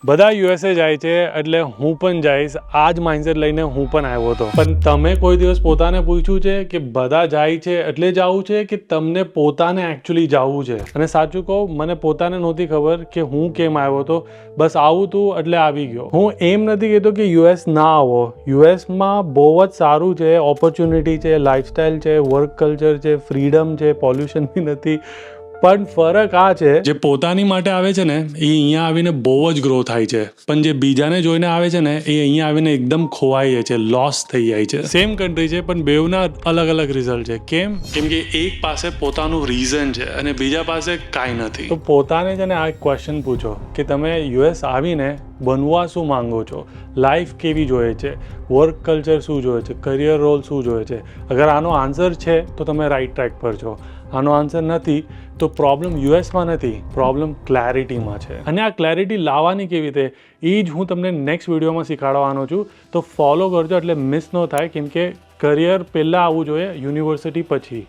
બધા યુએસએ જાય છે એટલે હું પણ જઈશ. આ જ માઇન્ડસેટ લઈને હું પણ આવ્યો હતો. પણ તમે કોઈ દિવસ પોતાને પૂછ્યું છે કે બધા જાય છે એટલે જવું છે કે તમને પોતાને એકચ્યુઅલી જવું છે? અને સાચું કહું, મને પોતાને નહોતી ખબર કે હું કેમ આવ્યો હતો. બસ આવું તું એટલે આવી ગયો. હું એમ નથી કહેતો કે યુએસ ના આવો. યુએસમાં બહુ જ સારું છે, ઓપોર્ચ્યુનિટી છે, લાઇફસ્ટાઇલ છે, વર્ક કલ્ચર છે, ફ્રીડમ છે, પોલ્યુશન બી નથી. પણ ફરક આ છે, જે પોતાની માટે આવે છે ને એ અહીંયા આવીને બહુ જ ગ્રો થાય છે, પણ જે બીજાને જોઈને આવે છે ને એ અહીંયા આવીને એકદમ ખોવાઈ જાય છે, લોસ થઈ જાય છે. સેમ કન્ટ્રી છે પણ બેઉના અલગ અલગ રિઝલ્ટ છે. કેમ કે એક પાસે પોતાનું રીઝન છે અને બીજા પાસે કાંઈ નથી. તો પોતાને છે ને આ ક્વેશ્ચન પૂછો કે તમે યુએસ આવીને બનવા શું માંગો છો, લાઈફ કેવી જોઈએ છે, વર્ક કલ્ચર શું જોઈએ છે, કરિયર રોલ શું જોઈએ છે. અગર આનો આન્સર છે તો તમે રાઈટ ટ્રેક પર છો. આનો આન્સર નથી તો પ્રોબ્લેમ યુએસમાં નથી, પ્રોબ્લેમ ક્લેરિટીમાં છે. અને આ ક્લેરિટી લાવવાની કેવી રીતે એ જ હું તમને નેક્સ્ટ વિડીયોમાં શીખવાડવાનો છું. તો ફોલો કરજો એટલે મિસ ન થાય, કેમ કે કરિયર પહેલાં આવવું જોઈએ, યુનિવર્સિટી પછી.